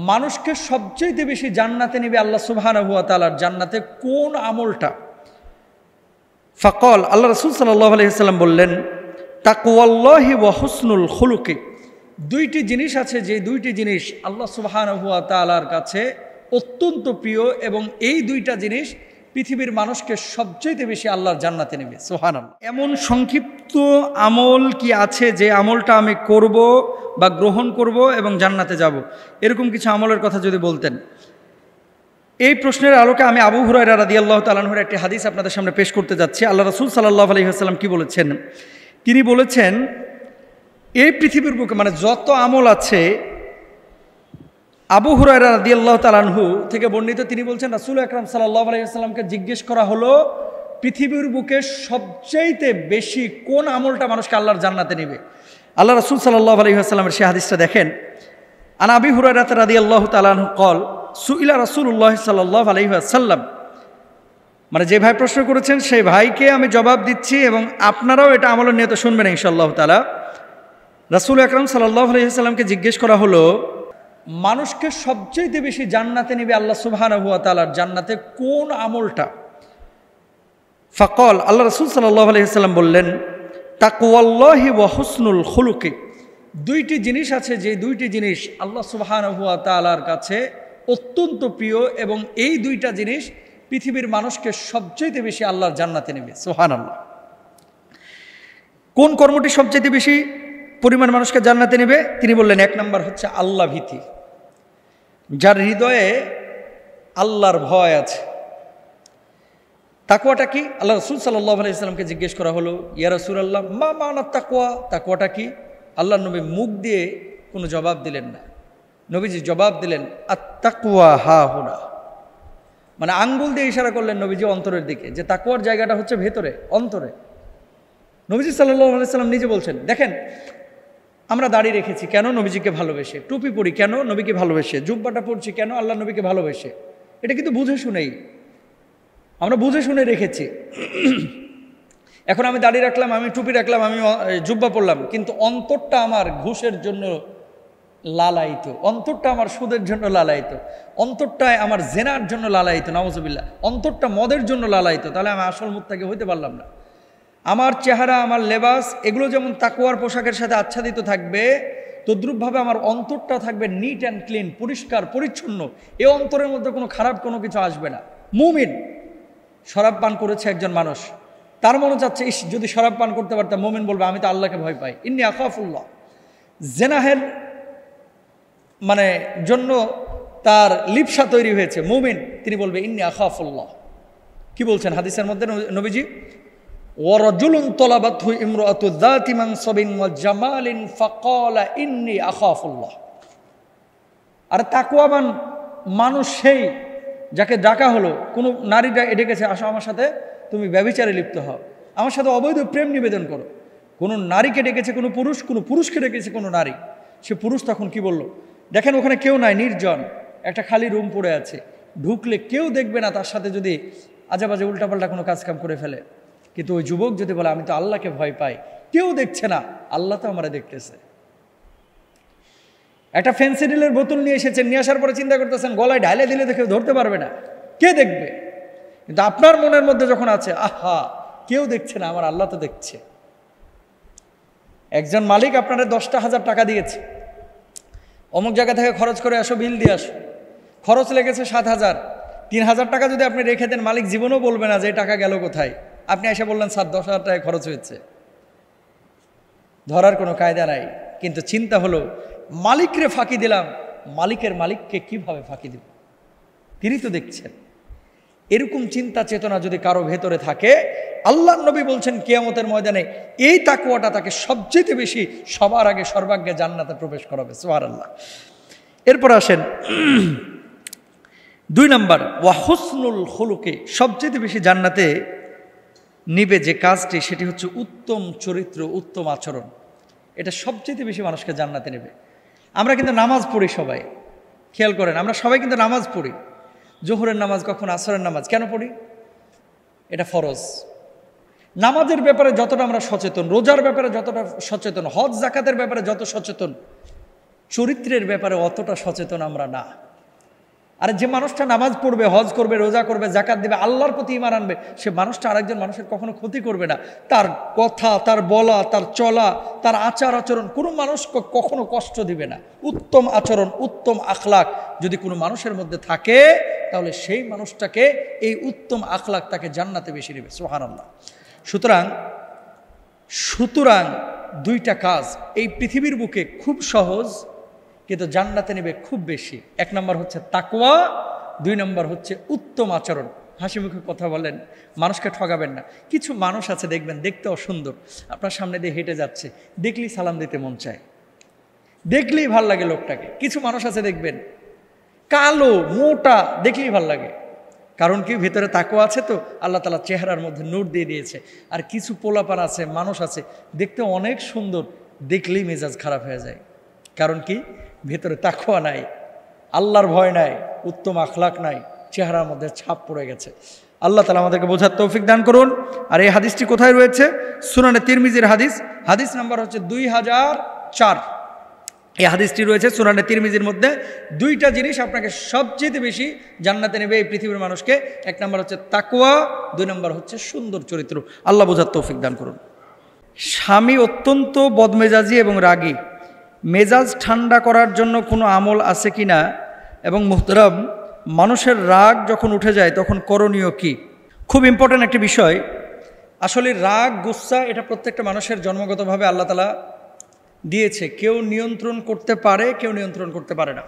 মানুষকে সবচেয়ে বেশি জান্নাতে নেবে আল্লাহ সুবহানাহু ওয়া তাআলার জান্নাতে কোন আমলটা? ফাকাল, আল্লাহ রাসূল সাল্লাল্লাহু আলাইহি ওয়াসাল্লাম বললেন, তাকওয়াল্লাহি ওয়া হুসনুল খুলুকি। দুইটি জিনিস আছে, যে দুইটি জিনিস আল্লাহ সুবহানাহু ওয়া তাআলার কাছে অত্যন্ত প্রিয়, এবং এই দুইটা জিনিস পৃথিবীর মানুষকে সবচেয়ে বেশি আল্লাহর জান্নাতে নেবে। সুবহানাল্লাহ। এমন সংক্ষিপ্ত আমল কি আছে যে আমলটা আমি করব বা গ্রহণ করব এবং জান্নাতে যাব? এরকম কিছু আমলের কথা যদি বলতেন। এই প্রশ্নের আলোকে আমি আবু হুরায়রা রাদিয়াল্লাহু তাআলা আনহুর একটি হাদিস আপনাদের সামনে পেশ করতে যাচ্ছি। আল্লাহ রাসূল সাল্লাল্লাহু আলাইহি ওয়াসাল্লাম কি বলেছেন? তিনি বলেছেন, এই পৃথিবীর বুকে মানে যত আমল আছে, আবু হুরায়রা রাদিয়াল্লাহু তাআলা আনহু থেকে বর্ণিত, তিনি বলছেন রাসূল আকরাম সাল্লাল্লাহু আলাইহি ওয়াসাল্লামকে জিজ্ঞেস করা হলো, পৃথিবীর বুকে সবচাইতে বেশি কোন আমলটা মানুষকে আল্লাহর জান্নাতে নেবে? আল্লাহ রাসূল সাল্লাল্লাহু আলাইহি ওয়াসাল্লামের সেই হাদিসটা দেখেন। আন আবি হুরায়রা রাদিয়াল্লাহু তাআলা আনহু قال সুইলা রাসূলুল্লাহ সাল্লাল্লাহু আলাইহি ওয়াসাল্লাম, মানে যে ভাই প্রশ্ন করেছেন সেই ভাইকে আমি জবাব দিচ্ছি, এবং আপনারাও এটা আমলের নিয়তে শুনবেন ইনশাআল্লাহ তাআলা। রাসূল আকরাম সাল্লাল্লাহু আলাইহি ওয়াসাল্লামকে জিজ্ঞেস করা হলো, মানুষকে সবচেয়ে বেশি জান্নাতে নেবে আল্লাহ সুবহানাহু ওয়া তাআলার জান্নাতে কোন আমলটা? ফাকাল, আল্লাহ রাসূল সাল্লাল্লাহু আলাইহি ওয়াসাল্লাম বললেন, তাকওয়াল্লাহি ওয়া হুসনুল খুলুকি। দুইটি জিনিস আছে, যে দুইটি জিনিস আল্লাহ সুবহানাহু ওয়া তাআলার কাছে অত্যন্ত প্রিয়, এবং এই দুইটা জিনিস পৃথিবীর মানুষকে সবচেয়ে বেশি আল্লাহর জান্নাতে নেবে। সুবহানাল্লাহ। কোন কর্মটি সবচেয়ে বেশি পরিমাণ মানুষকে জান্নাতে নেবে? তিনি বললেন, এক নম্বর হচ্ছে আল্লাহ ভীতি। যার হৃদয়ে আল্লাহর ভয় আছে। তাকওয়াটা কি? আল্লাহ রাসূল সাল্লাল্লাহু আলাইহি ওয়াসাল্লামকে জিজ্ঞেস করা হলো, ইয়া রাসূলুল্লাহ মা মা'না তাকওয়া, তাকওয়াটা কি? আল্লাহর নবী মুখ দিয়ে কোনো জবাব দিলেন না। নবীজি জবাব দিলেন, আত-তাকওয়া হা হুনা, মানে আঙ্গুল দিয়ে ইশারা করলেন নবীজি অন্তরের দিকে, যে তাকওয়ার জায়গাটা হচ্ছে ভেতরে, অন্তরে। নবীজি সাল্লাল্লাহু আলাইহি ওয়াসাল্লাম নিজে বলছেন, দেখেন আমরা দাড়ি রেখেছি কেন? নবীজিকে ভালোবেসে। টুপি পরি কেন? নবীকে ভালোবেসে। জুব্বাটা পরছি কেন? আল্লাহ নবীকে ভালোবেসে। এটা কিন্তু বুঝে শুনেই, আমরা বুঝে শুনে রেখেছি। এখন আমি দাড়ি রাখলাম, আমি টুপি রাখলাম, আমি জুব্বা পরলাম, কিন্তু অন্তরটা আমার ঘুষের জন্য লালায়িত, অন্তরটা আমার সুদের জন্য লালায়িত, অন্তরটায় আমার জেনার জন্য লালায়িত, নাউজুবিল্লাহ, অন্তরটা মদের জন্য লালায়িত, তাহলে আমি আসল মুত্তাকি হইতে পারলাম না। আমার চেহারা, আমার লেবাস, এগুলো যেমন তাকওয়ার পোশাকের সাথে আচ্ছাদিত থাকবে, তদ্রূপভাবে আমার অন্তরটা থাকবে নিট অ্যান্ড ক্লিন, পরিষ্কার পরিচ্ছন্ন। এই অন্তরের মধ্যে কোনো খারাপ কোনো কিছু আসবে না। মুমিন, শরাব পান করেছে একজন মানুষ, তার মনে চাচ্ছে, ইস যদি শরাব পান করতে পারতাম। মুমিন বলবে, আমি তো আল্লাহকে ভয় পাই, ইন্নী আখাফুল্লাহ। জেনাহের মানে জন্য তার লিপসা তৈরি হয়েছে, মুমিন তিনি বলবে, ইন্নী আখাফুল্লাহ। কি বলছেন হাদিসের মধ্যে নবীজি? ওয়ারাজুলুন তালাবাতহু ইমরাআতু যাতি মানসাবিন ওয়া জামালিন ফাকালা ইন্নী আখাফুল্লাহ। আর তাকওয়াবান মানুষ সেই যাকে ডাকা হলো, কোনো নারী ডেকেছে, আসো আমার সাথে তুমি ব্যভিচারে লিপ্ত হও, আমার সাথে অবৈধ প্রেম নিবেদন করো। কোনো নারীকে ডেকেছে কোনো পুরুষকে ডেকেছে কোনো নারী। সে পুরুষ তখন কি বলল? দেখেন ওখানে কেউ নাই, নির্জন, একটা খালি রুম পড়ে আছে, ঢুকলে কেউ দেখবে না তার সাথে যদি আজেবাজে উল্টাপাল্টা কোনো কাজকাম করে ফেলে। কিন্তু ওই যুবক যদি বলে, আমি তো আল্লাহকে ভয় পাই, কেউ দেখছে না, আল্লাহ তো আমরা দেখতেছে। একটা ফেন্সিডিলের বোতল নিয়ে এসেছেন, নিয়ে আসার পরে চিন্তা করতেছেন গলায় ঢালে দিলে তো কেউ ধরতে পারবে না, কে দেখবে? কিন্তু আপনার মনের মধ্যে যখন আছে, আহা কেউ দেখছে না, আমার আল্লাহ তো দেখছে। একজন মালিক আপনারা 10,000 টাকা দিয়েছে, অমুক জায়গা থেকে খরচ করে আসো, বিল দিয়ে আসো, খরচ লেগেছে 7,000। 3,000 টাকা যদি আপনি রেখে দেন, মালিক জীবনও বলবে না যে এই টাকা গেল কোথায়। আপনি এসে বললেন 7-10,000 টাকা খরচ হয়েছে, ধরার কোনো কায়দা নাই। কিন্তু চিন্তা হলো, মালিকরে ফাঁকি দিলাম, মালিকের মালিককে কিভাবে ফাঁকি দিব? তিনি তো দেখছেন। এরকম চিন্তা চেতনা যদি কারো ভেতরে থাকে, আল্লাহর নবী বলছেন কিয়ামতের ময়দানে এই তাকওয়াটা তাকে সবচেয়ে বেশি সবার আগে সর্বাগ্যে জান্নাতে প্রবেশ করাবে। সুবহানাল্লাহ। এরপর আসেন 2 নম্বর, ওয়া হুসনুল খুলুকি। সবচেয়ে বেশি জান্নাতে নিবে যে কাজটি, সেটি হচ্ছে উত্তম চরিত্র, উত্তম আচরণ। এটা সবচেয়ে বেশি মানুষকে জান্নাতে নেবে। আমরা কিন্তু নামাজ পড়ি সবাই, খেয়াল করেন, আমরা সবাই কিন্তু নামাজ পড়ি। জোহরের নামাজ, কখন আসরের নামাজ, কেন পড়ি? এটা ফরজ। নামাজের ব্যাপারে যতটা আমরা সচেতন, রোজার ব্যাপারে যতটা সচেতন, হজ জাকাতের ব্যাপারে যত সচেতন, চরিত্রের ব্যাপারে অতটা সচেতন আমরা না। আর যে মানুষটা নামাজ পড়বে, হজ করবে, রোজা করবে, জাকাত দেবে, আল্লাহর প্রতি ঈমান আনবে, সে মানুষটা আরেকজন মানুষের কখনো ক্ষতি করবে না। তার কথা, তার বলা, তার চলা, তার আচার আচরণ কোনো মানুষ কখনো কষ্ট দিবে না। উত্তম আচরণ, উত্তম আখলাক যদি কোনো মানুষের মধ্যে থাকে, তাহলে সেই মানুষটাকে এই উত্তম আখলাক তাকে জান্নাতে বেশি নেবে। সুবহানাল্লাহ। সুতরাং দুইটা কাজ এই পৃথিবীর বুকে খুব সহজ, কিন্তু জান্নাতে নেবে খুব বেশি। এক নম্বর হচ্ছে তাকওয়া, দুই নম্বর হচ্ছে উত্তম আচরণ। হাসি মুখে কথা বলেন, মানুষকে ঠকাবেন না। কিছু মানুষ আছে দেখবেন দেখতে অসুন্দর, আপনার সামনে দিয়ে হেঁটে যাচ্ছে, দেখলেই সালাম দিতে মন চায়, দেখলেই ভাল লাগে লোকটাকে। কিছু মানুষ আছে দেখবেন কালো মোটা, দেখলেই ভাল লাগে। কারণ কি? ভেতরে তাকওয়া আছে, তো আল্লাহ তাআলা চেহারার মধ্যে নূর দিয়ে দিয়েছে। আর কিছু পোলাপান আছে, মানুষ আছে দেখতে অনেক সুন্দর, দেখলেই মেজাজ খারাপ হয়ে যায়। কারণ কি? ভেতরে তাকওয়া নাই, আল্লাহর ভয় নাই, উত্তম আখলাক নাই, চেহারার মধ্যে ছাপ পড়ে গেছে। আল্লাহ তাআলা আমাদেরকে বোঝার তৌফিক দান করুন। আর এই হাদিসটি কোথায় রয়েছে? সুনানে তিরমিজির হাদিস, হাদিস নাম্বার হচ্ছে 2004। এই হাদিসটি রয়েছে সুনানে তিরমিজির মধ্যে। দুইটা জিনিস আপনাকে সবচেয়ে বেশি জান্নাতে নেবে এই পৃথিবীর মানুষকে। এক নম্বর হচ্ছে তাকওয়া, দুই নম্বর হচ্ছে সুন্দর চরিত্র। আল্লাহ বোঝার তৌফিক দান করুন। স্বামী অত্যন্ত বদমেজাজি এবং রাগী, মেজাজ ঠান্ডা করার জন্য কোনো আমল আছে কি না? এবং মুহতারাম, মানুষের রাগ যখন উঠে যায় তখন করণীয় কি? খুব ইম্পর্ট্যান্ট একটি বিষয়। আসলে রাগ, গুসা এটা প্রত্যেকটা মানুষের জন্মগতভাবে আল্লাহ তাআলা দিয়েছে। কেউ নিয়ন্ত্রণ করতে পারে, কেউ নিয়ন্ত্রণ করতে পারে না।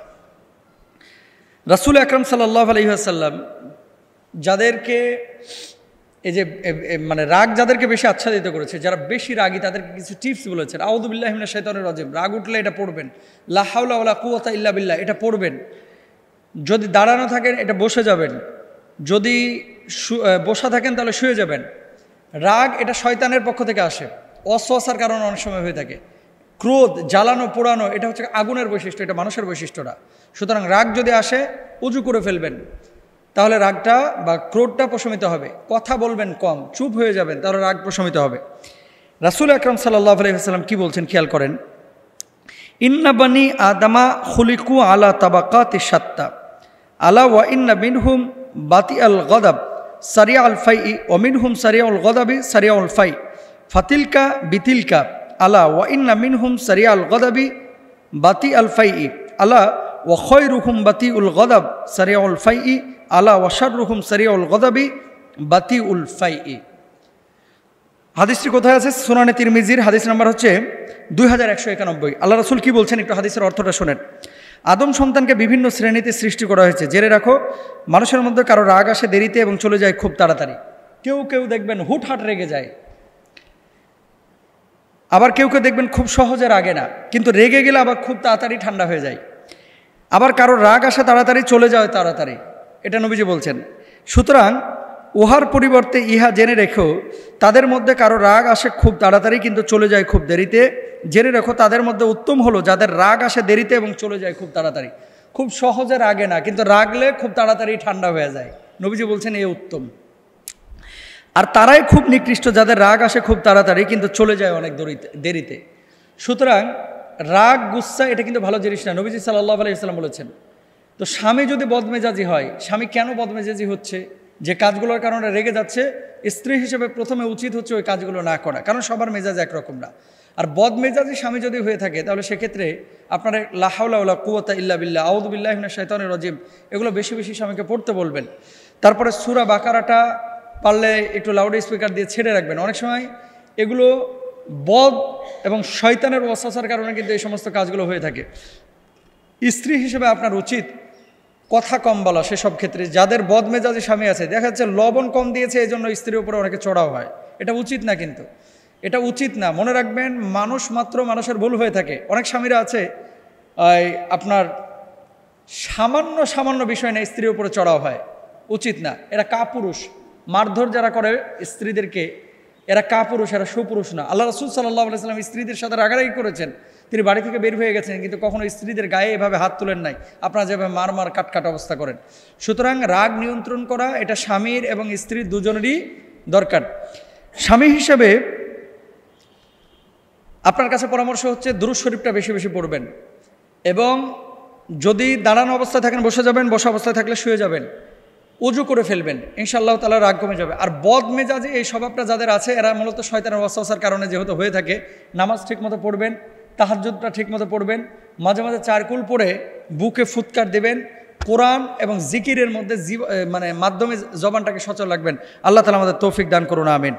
রাসূল আকরাম সাল্লাল্লাহু আলাইহি ওয়াসাল্লাম যাদেরকে এই যে মানে রাগ যাদেরকে বেশি আচ্ছাদিত করেছে, যারা বেশি রাগী, তাদেরকে কিছু টিপস বলেছেন। আউযু বিল্লাহি মিনাশ শাইতানির রাজিম, রাগ উঠলে এটা পড়বেন। লা হাওলা ওয়ালা কুওয়াতা ইল্লা বিল্লাহ, এটা পড়বেন। যদি দাঁড়ানো থাকেন এটা বসে যাবেন, যদি বসা থাকেন তাহলে শুয়ে যাবেন। রাগ এটা শয়তানের পক্ষ থেকে আসে, অসওয়াসার কারণে অনেক সময় হয়ে থাকে। ক্রোধ, জ্বালানো পোড়ানো, এটা হচ্ছে আগুনের বৈশিষ্ট্য, এটা মানুষের বৈশিষ্ট্য না। সুতরাং রাগ যদি আসে উজু করে ফেলবেন, তাহলে রাগটা বা ক্রোধটা প্রশমিত হবে। কথা বলবেন কম, চুপ হয়ে যাবেন, তাহলে রাগ প্রশমিত হবে। রাসূল আকরাম সাল্লাল্লাহু আলাইহি ওয়াসাল্লাম কি বলছেন খেয়াল করেন। ইন্না বানি আদামা খুলিকু আলা তাবাকাতি শাত্তা আলা ওয়া ইন্না মিনহুম বাতিআল গাদাব সারিআল ফাই ওয়া মিনহুম সারিআল গাদাবি সারিআল ফাই ফাতিলকা বিতিলকা আলা ওয়া ইন্না মিনহুম সারিআল গাদাবি বাতিআল ফাই আলা ওয়া খায়রুহুম বাতিউল গাদাব সারিআল ফাই আলা ওয়া শাররুহুম সারিআল গাদাবি বাতিউল ফাই। হাদিসটি কোথায় আছে? সুনানে তিরমিজির হাদিস নাম্বার হচ্ছে 2191। আল্লাহ রাসূল কি বলছেন একটু হাদিসের অর্থটা শোনেন। আদম সন্তানকে বিভিন্ন শ্রেণীতে সৃষ্টি করা হয়েছে। জেনে রাখো, মানুষের মধ্যে কারো রাগ আসে দেরিতে এবং চলে যায় খুব তাড়াতাড়ি। কেউ কেউ দেখবেন হুটহাট রেগে যায়, আবার কেউ কেউ দেখবেন খুব সহজে রাগে না, কিন্তু রেগে গেলে আবার খুব তাড়াতাড়ি ঠান্ডা হয়ে যায়। আবার কারো রাগ আসে তাড়াতাড়ি, চলে যায় তাড়াতাড়ি, এটা নবীজি বলছেন। সুতরাং উহার পরিবর্তে ইহা জেনে রেখো, তাদের মধ্যে কারো রাগ আসে খুব তাড়াতাড়ি কিন্তু চলে যায় খুব দেরিতে। জেনে রেখো, তাদের মধ্যে উত্তম হলো যাদের রাগ আসে দেরিতে এবং চলে যায় খুব তাড়াতাড়ি। খুব সহজে রাগে না, কিন্তু রাগলে খুব তাড়াতাড়ি ঠান্ডা হয়ে যায়। নবীজি বলছেন এ উত্তম। আর তারাই খুব নিকৃষ্ট যাদের রাগ আসে খুব তাড়াতাড়ি কিন্তু চলে যায় অনেক দেরিতে। সুতরাং রাগ, গুসা এটা কিন্তু ভালো জিনিস না, নবীজি সাল্লাল্লাহু আলাইহি ওয়াসাল্লাম বলেছেন। তো স্বামী যদি বদমেজাজি হয়, স্বামী কেন বদমেজাজি হচ্ছে, যে কাজগুলোর কারণে রেগে যাচ্ছে, স্ত্রী হিসেবে প্রথমে উচিত হচ্ছে ওই কাজগুলো না করা, কারণ সবার মেজাজ একরকম না। আর বদমেজাজি স্বামী যদি হয়ে থাকে, তাহলে সেক্ষেত্রে আপনারা লা হাওলা ওয়ালা কুওয়াতা ইল্লা বিল্লাহ, আউযু বিল্লাহি মিনাশ শাইতানির রাজিম, এগুলো বেশি বেশি স্বামীকে পড়তে বলবেন। তারপরে সূরা বাকারাটা পারলে একটু লাউড স্পিকার দিয়ে ছেড়ে রাখবেন। অনেক সময় এগুলো বদ এবং শয়তানের ওয়াসওয়াসার কারণে কিন্তু এই সমস্ত কাজগুলো হয়ে থাকে। স্ত্রী হিসেবে আপনার উচিত কথা কম বলা। সেসব ক্ষেত্রে যাদের বদমেজাজি স্বামী আছে, দেখা যাচ্ছে লবণ কম দিয়েছে এই জন্য স্ত্রীর উপরে অনেকে চড়াও হয়, এটা উচিত না, কিন্তু এটা উচিত না। মনে রাখবেন, মানুষ মাত্র মানুষের ভুল হয়ে থাকে। অনেক স্বামীরা আছে আপনার সামান্য সামান্য বিষয় না স্ত্রীর উপরে চড়াও হয়, উচিত না। এরা কাপুরুষ। মারধর যারা করে স্ত্রীদেরকে, এরা কাপুরুষ, এরা সুপুরুষ না। আল্লাহ রাসূল সাল্লাল্লাহু আলাইহি ওয়াসাল্লাম স্ত্রীদের সাথে রাগারাগি করেছেন, তিনি বাড়ি থেকে বের হয়ে গেছেন, কিন্তু কখনো স্ত্রীদের গায়ে এভাবে হাত তোলেন নাই আপনারা যেভাবে মার কাট অবস্থা করেন। সুতরাং রাগ নিয়ন্ত্রণ করা এটা স্বামীর এবং স্ত্রীর দুজনেরই দরকার। স্বামী হিসেবে আপনার কাছে পরামর্শ হচ্ছে দুরূদ শরীফটা বেশি বেশি পড়বেন। এবং যদি দাঁড়ানো অবস্থায় থাকেন বসে যাবেন, বসা অবস্থায় থাকলে শুয়ে যাবেন, অজু করে ফেলবেন, ইনশাআল্লাহ তাআলা রাগ কমে যাবে। আর বদ মেজাজি এই স্বভাবটা যাদের আছে এরা মূলত শয়তানের ওয়াসওয়াসার কারণে যেহেতু হয়ে থাকে, নামাজ ঠিকমতো পড়বেন, তাহাজ্জুদটা ঠিকমতো পড়বেন, মাঝে মাঝে চারকুল পড়ে বুকে ফুৎকার দেবেন, কোরআন এবং জিকিরের মধ্যে মাধ্যমে জবানটাকে সচল রাখবেন। আল্লাহ তাআলা আমাদের তৌফিক দান করুন, আমিন।